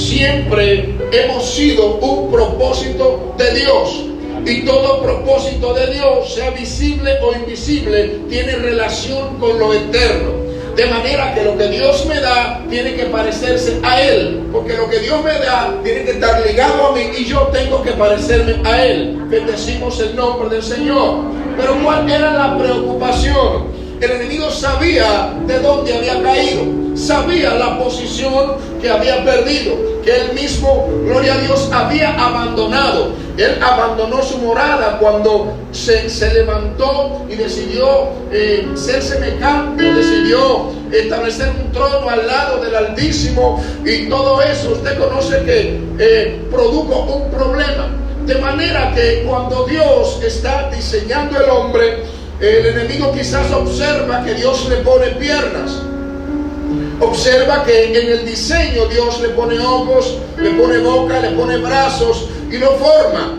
siempre hemos sido un propósito de Dios. Y todo propósito de Dios, sea visible o invisible, tiene relación con lo eterno. De manera que lo que Dios me da tiene que parecerse a Él, porque lo que Dios me da tiene que estar ligado a mí y yo tengo que parecerme a Él. Bendecimos el nombre del Señor. Pero ¿cuál era la preocupación? El enemigo sabía de dónde había caído, sabía la posición que había perdido, que él mismo, gloria a Dios, había abandonado. Él abandonó su morada cuando se levantó y decidió ser semejante, decidió establecer un trono al lado del Altísimo, y todo eso usted conoce que produjo un problema. De manera que cuando Dios está diseñando el hombre, el enemigo quizás observa que Dios le pone piernas, observa que en el diseño Dios le pone ojos, le pone boca, le pone brazos y lo forma.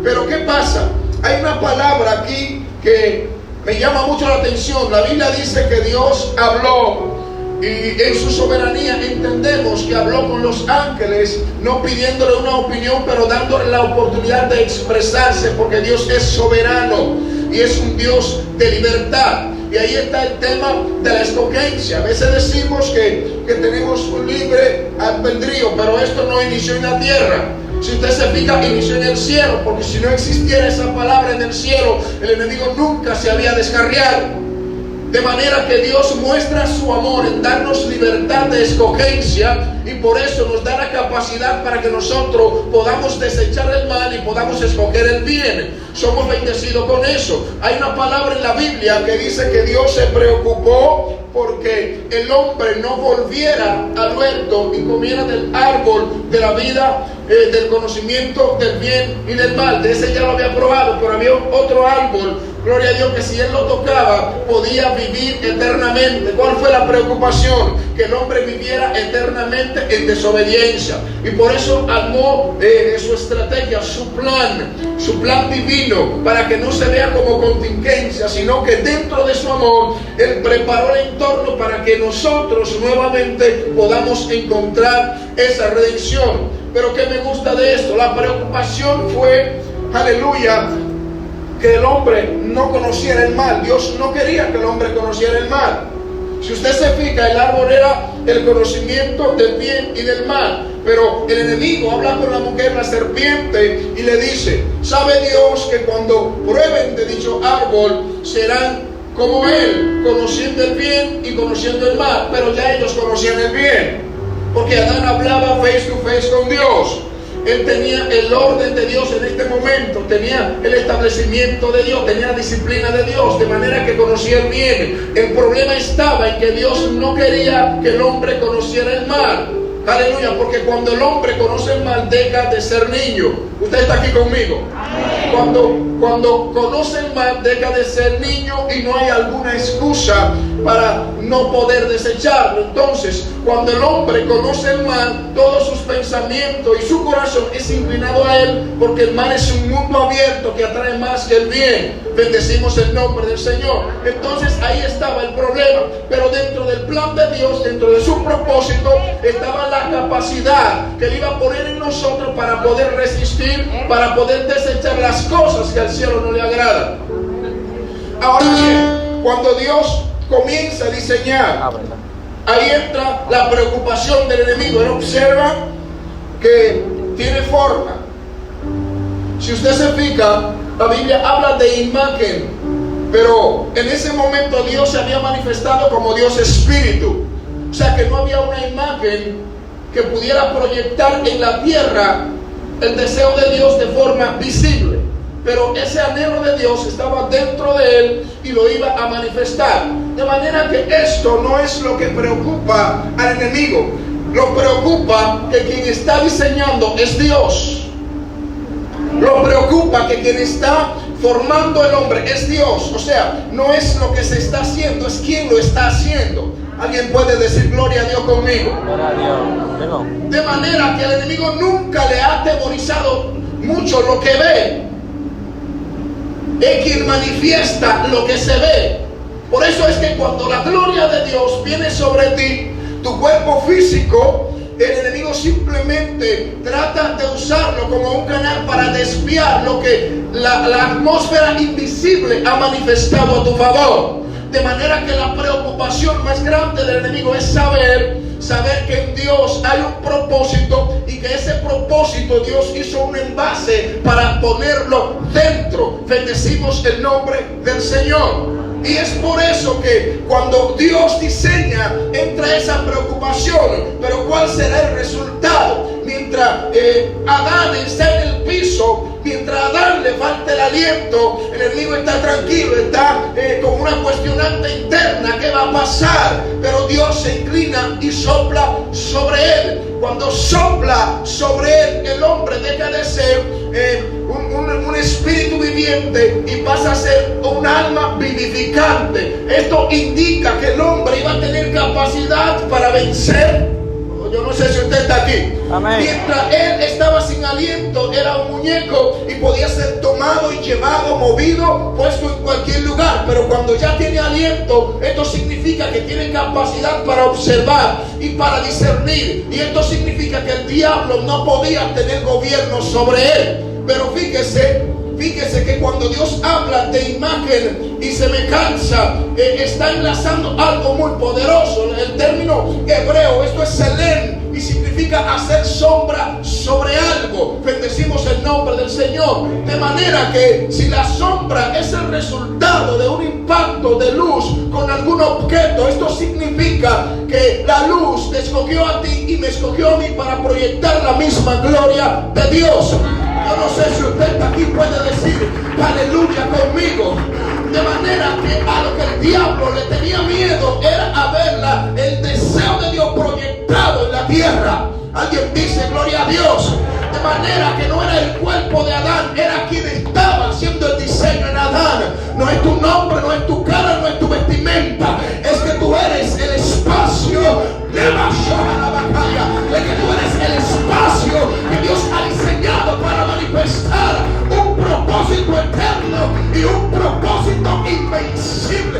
Pero ¿qué pasa? Hay una palabra aquí que me llama mucho la atención. La Biblia dice que Dios habló, y en su soberanía entendemos que habló con los ángeles, no pidiéndole una opinión, pero dándole la oportunidad de expresarse, porque Dios es soberano y es un Dios de libertad. Y ahí está el tema de la escogencia. A veces decimos que tenemos un libre albedrío, pero esto no inició en la tierra. Si usted se fija, inició en el cielo, porque si no existiera esa palabra en el cielo, el enemigo nunca se había descarriado. De manera que Dios muestra su amor en darnos libertad de escogencia, y por eso nos da la capacidad para que nosotros podamos desechar el mal y podamos escoger el bien. Somos bendecidos con eso. Hay una palabra en la Biblia que dice que Dios se preocupó porque el hombre no volviera al huerto y comiera del árbol de la vida, del conocimiento del bien y del mal. De ese ya lo había probado, pero había otro árbol, gloria a Dios, que si él lo tocaba podía vivir eternamente. ¿Cuál fue la preocupación? Que el hombre viviera eternamente en desobediencia. Y por eso armó su estrategia, su plan divino, para que no se vea como contingencia, sino que dentro de su amor él preparó el entorno para que nosotros nuevamente podamos encontrar esa redención. Pero ¿qué me gusta de esto? La preocupación fue, aleluya, que el hombre no conociera el mal. Dios no quería que el hombre conociera el mal. Si usted se fija, el árbol era el conocimiento del bien y del mal. Pero el enemigo habla con la mujer, la serpiente, y le dice: ¿sabe Dios que cuando prueben de dicho árbol serán como él, conociendo el bien y conociendo el mal? Pero ya ellos conocían el bien, porque Adán hablaba face to face con Dios. Él tenía el orden de Dios en este momento, tenía el establecimiento de Dios, tenía la disciplina de Dios, de manera que conocía el bien. El problema estaba en que Dios no quería que el hombre conociera el mal. Aleluya, porque cuando el hombre conoce el mal deja de ser niño. Usted está aquí conmigo. Cuando conoce el mal deja de ser niño y no hay alguna excusa para no poder desecharlo. Entonces, cuando el hombre conoce el mal, todos sus pensamientos y su corazón es inclinado a él, porque el mal es un mundo abierto que atrae más que el bien. Bendecimos el nombre del Señor. Entonces ahí estaba el problema. Pero dentro del plan de Dios, dentro de su propósito, estaba la capacidad que Él iba a poner en nosotros para poder resistir, para poder desechar las cosas que al cielo no le agradan. Ahora bien, cuando Dios comienza a diseñar, ahí entra la preocupación del enemigo. Él observa que tiene forma. Si usted se fija, la Biblia habla de imagen, pero en ese momento Dios se había manifestado como Dios Espíritu. O sea que no había una imagen que pudiera proyectar en la tierra el deseo de Dios de forma visible. Pero ese anhelo de Dios estaba dentro de él y lo iba a manifestar. De manera que esto no es lo que preocupa al enemigo. Lo preocupa que quien está diseñando es Dios. Lo preocupa que quien está formando el hombre es Dios. O sea, no es lo que se está haciendo, es quien lo está haciendo. ¿Alguien puede decir gloria a Dios conmigo? Gloria a Dios. De manera que el enemigo nunca le ha atemorizado mucho lo que ve. Es quien manifiesta lo que se ve. Por eso es que cuando la gloria de Dios viene sobre ti, tu cuerpo físico el enemigo simplemente trata de usarlo como un canal para desviar lo que la atmósfera invisible ha manifestado a tu favor. De manera que la preocupación más grande del enemigo es saber que en Dios hay un propósito y que ese propósito Dios hizo un envase para ponerlo dentro. Bendecimos el nombre del Señor. Y es por eso que cuando Dios diseña, entra esa preocupación. Pero ¿cuál será el resultado? Mientras Adán está en el piso, mientras a Adán le falta el aliento, el enemigo está tranquilo, está con una cuestionante interna. ¿Qué va a pasar? Pero Dios se inclina y sopla sobre él. Cuando sopla sobre él, el hombre deja de ser un espíritu viviente y pasa a ser un alma vivificante. Esto indica que el hombre iba a tener capacidad para vencer. Yo no sé si usted está aquí. Amén. Mientras él estaba sin aliento, era un muñeco y podía ser tomado y llevado, movido, puesto en cualquier lugar. Pero cuando ya tiene aliento, esto significa que tiene capacidad para observar y para discernir. Y esto significa que el diablo no podía tener gobierno sobre él. Pero fíjese que cuando Dios habla de imagen y semejanza, está enlazando algo muy poderoso. El término hebreo, esto es selén, y significa hacer sombra sobre algo. Bendecimos el nombre del Señor. De manera que si la sombra es el resultado de un impacto de luz con algún objeto, esto significa que la luz te escogió a ti y me escogió a mí para proyectar la misma gloria de Dios. Yo no sé si usted aquí puede decir aleluya conmigo. De manera que a lo que el diablo le tenía miedo era a verla, el deseo de Dios proyectado en la tierra. Alguien dice gloria a Dios. De manera que no era el cuerpo de Adán, era quien estaba haciendo el diseño en Adán. No es tu nombre, no es tu cara, no es tu vestimenta. Es que tú eres el espacio de la batalla. Es que tú eres el espacio que Dios ha diseñado para manifestar un propósito eterno y un propósito invencible.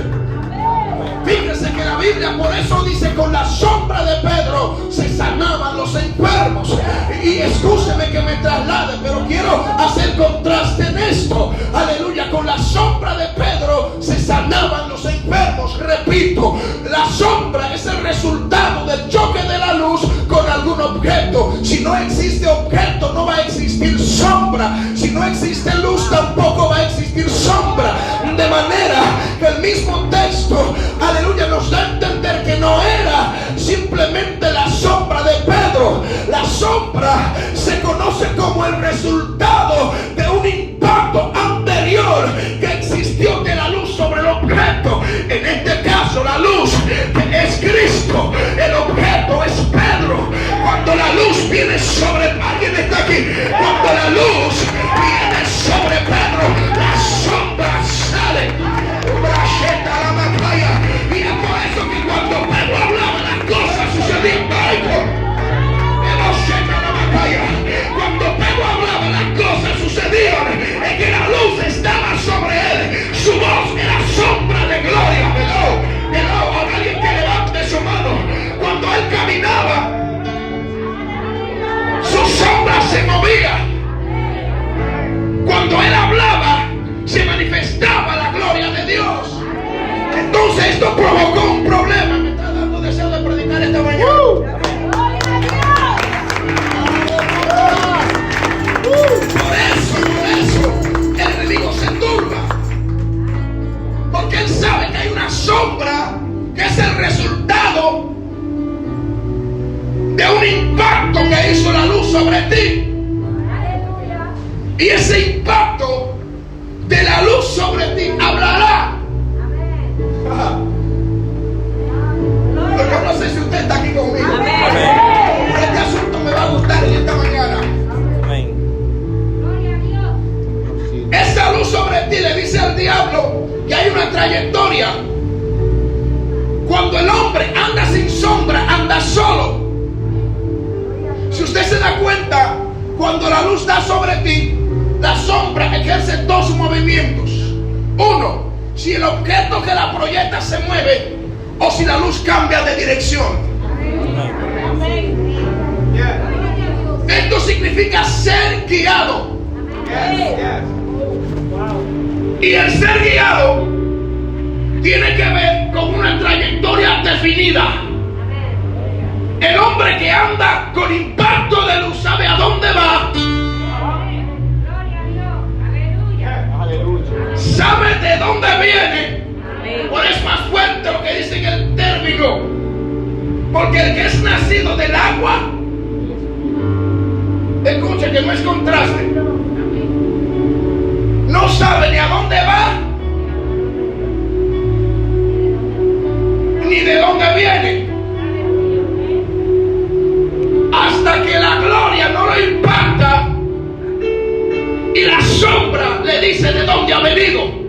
Fíjese que la Biblia por eso dice: con la sombra de Pedro se sanaban los enfermos. Y escúcheme que me traslade, pero quiero hacer contraste en esto. Aleluya, con la sombra de Pedro se sanaban los enfermos. Repito, la sombra es el resultado del choque de la luz con algún objeto. Si no existe objeto, no va a existir sombra. Si no existe luz, tampoco va a existir sombra. De manera que el mismo texto, aleluya, nos da a entender que no era simplemente la sombra de Pedro. La sombra se conoce como el resultado de un impacto anterior que existió de la luz sobre el objeto. En este caso, la luz es Cristo, el objeto es Pedro. Cuando la luz viene sobre, alguien está aquí, cuando la luz viene sobre Pedro, la sombra sale. Y es por eso que cuando Pedro hablaba, las cosas sucedían. Cuando Pedro hablaba, las cosas sucedían. Es que la luz estaba sobre él. Su voz era sombra de gloria. Hello, alguien que levante su mano. Cuando él caminaba, su sombra se movía. Cuando él hablaba, se manifestaba la gloria de Dios. Entonces esto provocó un problema. Me está dando deseo de predicar esta mañana. Por eso el enemigo se turba, porque él sabe que hay una sombra que es el resultado de un impacto que hizo la luz sobre ti. Y ese impacto de la luz sobre ti hablará. Yo no sé si usted está aquí conmigo. Amén. Pero este asunto me va a gustar en esta mañana. Amén. Esa luz sobre ti le dice al diablo que hay una trayectoria. Cuando el hombre anda sin sombra, anda solo. Si usted se da cuenta, cuando la luz da sobre ti, la sombra ejerce dos movimientos. Uno, si el objeto que la proyecta se mueve o si la luz cambia de dirección. Amén. significa ser guiado. Y el ser guiado tiene que ver con una trayectoria definida. El hombre que anda con impacto de luz sabe a dónde va, sabe de dónde viene. Por eso es más fuerte lo que dice en el término, porque el que es nacido del agua, escucha que no es contraste, no sabe ni a dónde va ni de dónde viene, hasta que la gloria no lo impacta y la sombra le dice de dónde ha venido.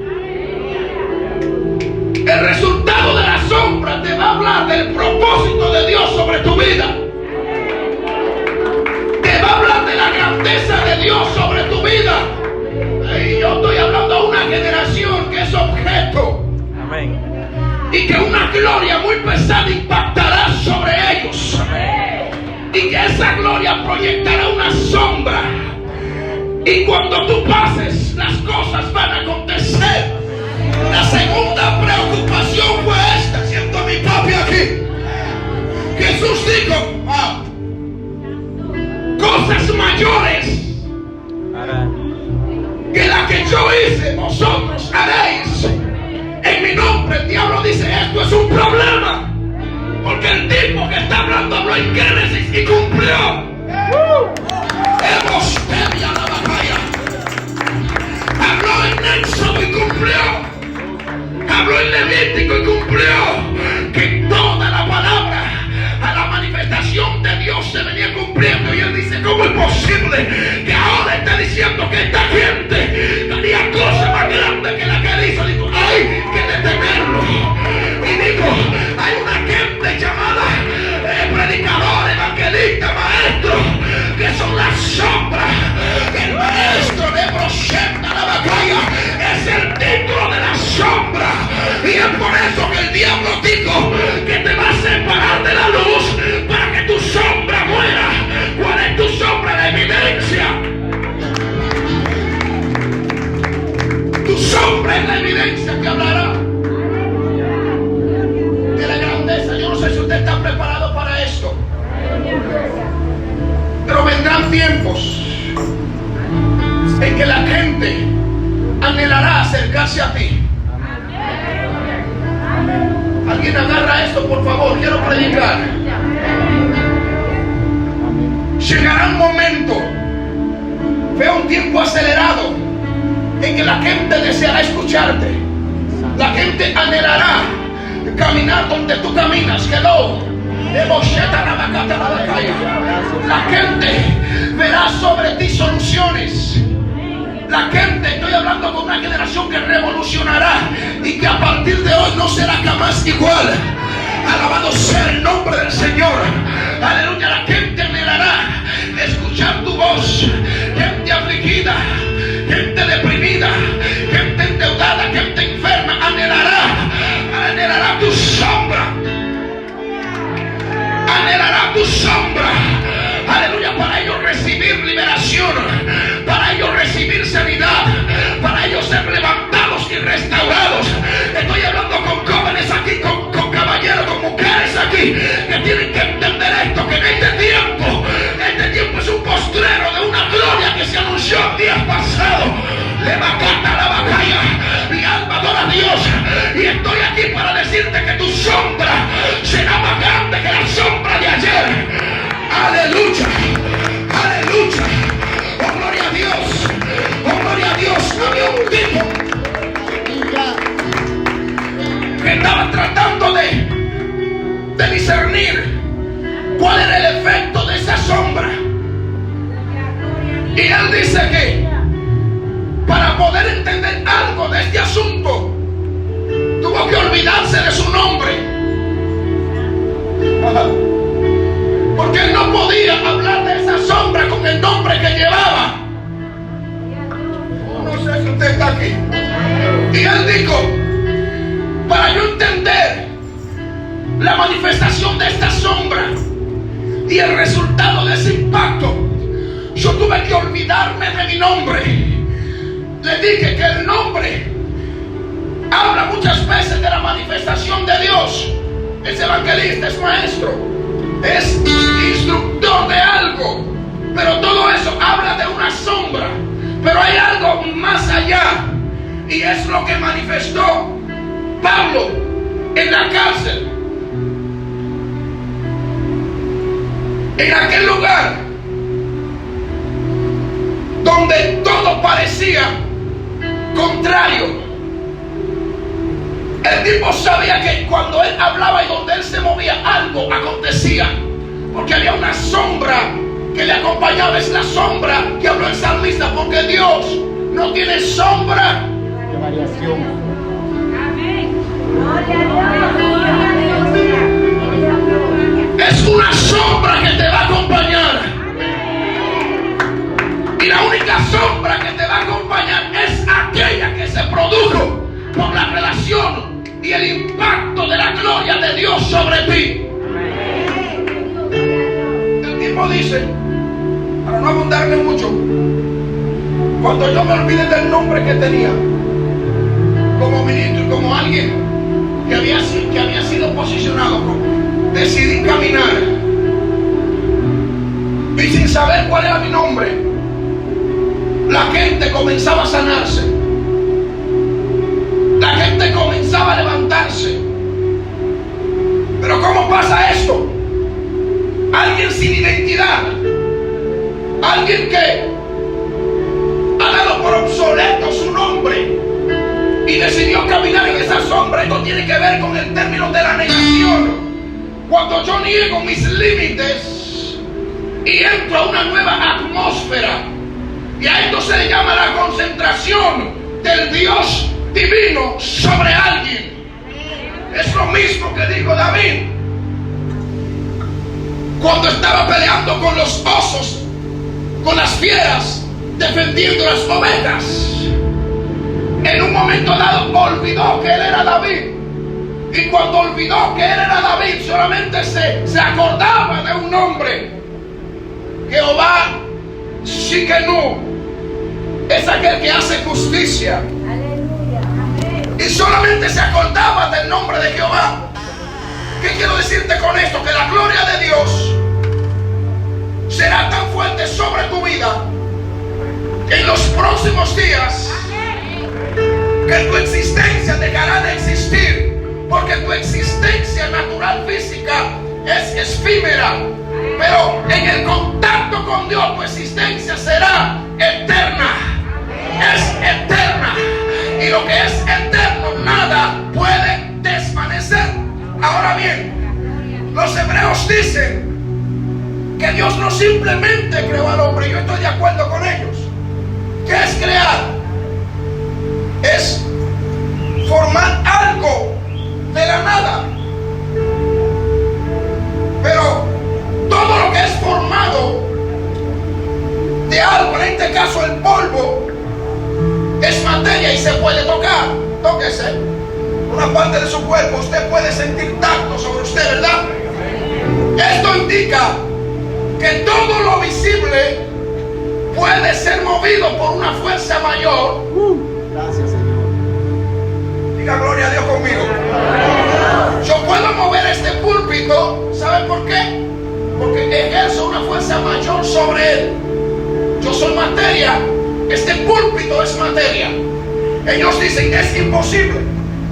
El resultado de la sombra te va a hablar del propósito de Dios sobre tu vida. Te va a hablar de la grandeza de Dios sobre tu vida. Y yo estoy hablando a una generación que es objeto. Amén. Y que una gloria muy pesada impactará sobre ellos. Amén. Y que esa gloria proyectará una sombra. Y cuando tú pases, las cosas van a acontecer. La segunda preocupación fue esta. Siento a mi papi aquí. Jesús dijo, cosas mayores que la que yo hice, vosotros haréis. En mi nombre el diablo dice, esto es un problema. Porque el tipo que está hablando habló en Génesis y cumplió. Habló en Éxodo y cumplió. Habló en Levítico y cumplió. Que toda la palabra a la manifestación de Dios se venía cumpliendo. Y él dice, ¿cómo es posible que ahora esté diciendo que esta gente haría cosas más grandes que la que él hizo? Digo, hay que detenerlo. Y digo, hay una gente llamada predicador, evangelista, maestro, que son las sombras. El maestro de Brocheta, la batalla, es el título de la sombra. Y es por eso que el diablo dijo que te va a separar de la luz para que tu sombra muera. ¿Cuál es tu sombra? La evidencia. Tu sombra es la evidencia que hablará de la grandeza. Yo no sé si usted está preparado para esto, pero vendrán tiempos en que la gente anhelará acercarse a ti. Alguien agarra esto, por favor, quiero predicar. Llegará un momento, veo un tiempo acelerado, en que la gente deseará escucharte. La gente anhelará caminar donde tú caminas. Hello. La gente verá sobre ti soluciones. La gente, estoy hablando con una generación que revolucionará y que a partir de hoy no será jamás igual. Alabado sea el nombre del Señor. Aleluya. La gente anhelará escuchar tu voz. Gente afligida, gente deprimida, gente endeudada, gente enferma, anhelará tu sombra. Anhelará tu sombra. Aleluya. Para ellos recibir liberación, para ellos recibir sanidad, para ellos ser levantados y restaurados. Estoy hablando con jóvenes aquí, con caballeros, con mujeres aquí, que tienen que entender esto, que en este tiempo es un postrero de una gloria que se anunció el día pasado. Le va a cantar la batalla. Mi alma adora a Dios. Y estoy aquí para decirte que tu sombra será más grande que la sombra de ayer. Aleluya. Aleluya. Oh, gloria a Dios. Oh, gloria a Dios. Había un tipo que estaba tratando de discernir cuál era el efecto de esa sombra. Y él dice que para poder entender algo de este asunto, tuvo que olvidarse de su nombre. Porque él no podía hablar de esa sombra con el nombre que llevaba. No sé si usted está aquí. Y él dijo, para yo entender la manifestación de esta sombra y el resultado de ese impacto, yo tuve que olvidarme de mi nombre. Le dije que el nombre habla muchas veces de la manifestación de Dios. Es evangelista, es maestro, es instructor de algo, pero todo eso habla de una sombra. Pero hay algo más allá, y es lo que manifestó Pablo en la cárcel, en aquel lugar donde todo parecía contrario. El tipo sabía que cuando él hablaba y donde él se movía, algo acontecía, porque había una sombra que le acompañaba. Es la sombra que habló el salmista, porque Dios no tiene sombra de variación. Es una sombra que te va a acompañar. Y la única sombra que te va a acompañar es aquella que se produjo por la relación y el impacto de la gloria de Dios sobre ti. El tipo dice, para no abundarle mucho, cuando yo me olvidé del nombre que tenía como ministro y como alguien que había sido posicionado, decidí caminar, y sin saber cuál era mi nombre, la gente comenzaba a sanarse, la gente comenzaba a levantarse. Pero ¿cómo pasa esto? Alguien sin identidad, alguien que ha dado por obsoleto su nombre y decidió caminar en esa sombra. Esto tiene que ver con el término de la negación. Cuando yo niego mis límites y entro a una nueva atmósfera, y a esto se le llama la concentración del Dios divino sobre alguien. Es lo mismo que dijo David cuando estaba peleando con los osos, con las fieras, defendiendo las ovejas. En un momento dado olvidó que él era David, y cuando olvidó que él era David, solamente se acordaba de un nombre: Jehová Shikenu, es aquel que hace justicia. Y solamente se acordaba del nombre de Jehová. ¿Qué quiero decirte con esto? Que la gloria de Dios será tan fuerte sobre tu vida que en los próximos días, que tu existencia dejará de existir, porque tu existencia natural física es efímera, pero en el contacto con Dios tu existencia será eterna. Es eterna. Y lo que es eterno, nada puede desvanecer. Ahora bien, los hebreos dicen que Dios no simplemente creó al hombre, y yo estoy de acuerdo con ellos. ¿Qué es crear? Es formar algo de la nada. Pero todo lo que es formado de algo, en este caso el polvo, es materia y se puede tocar. Tóquese una parte de su cuerpo, usted puede sentir tacto sobre usted, ¿verdad? Esto indica que todo lo visible puede ser movido por una fuerza mayor. Gracias, Señor. Diga gloria a Dios conmigo. Yo puedo mover este púlpito, ¿saben por qué? Porque ejerzo una fuerza mayor sobre él. Yo soy materia. Este púlpito es materia. Ellos dicen que es imposible.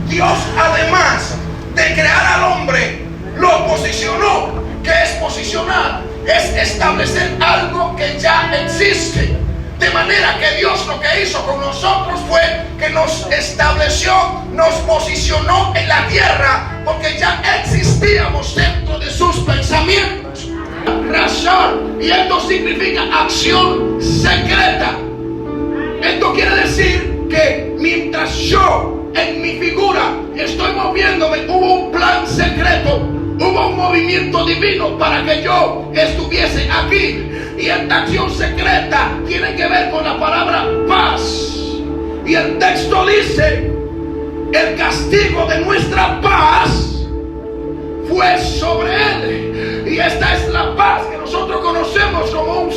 Dios, además de crear al hombre, lo posicionó. ¿Qué es posicionar? Es establecer algo que ya existe. De manera que Dios lo que hizo con nosotros fue que nos estableció, nos posicionó en la tierra, porque ya existíamos dentro de sus pensamientos. Razón. Y esto significa acción secreta. Esto quiere decir que mientras yo en mi figura estoy moviéndome, hubo un plan secreto, hubo un movimiento divino para que yo estuviese aquí. Y esta acción secreta tiene que ver con la palabra paz. Y el texto dice: el castigo de nuestra paz fue sobre él. Y esta es la paz que nosotros conocemos como un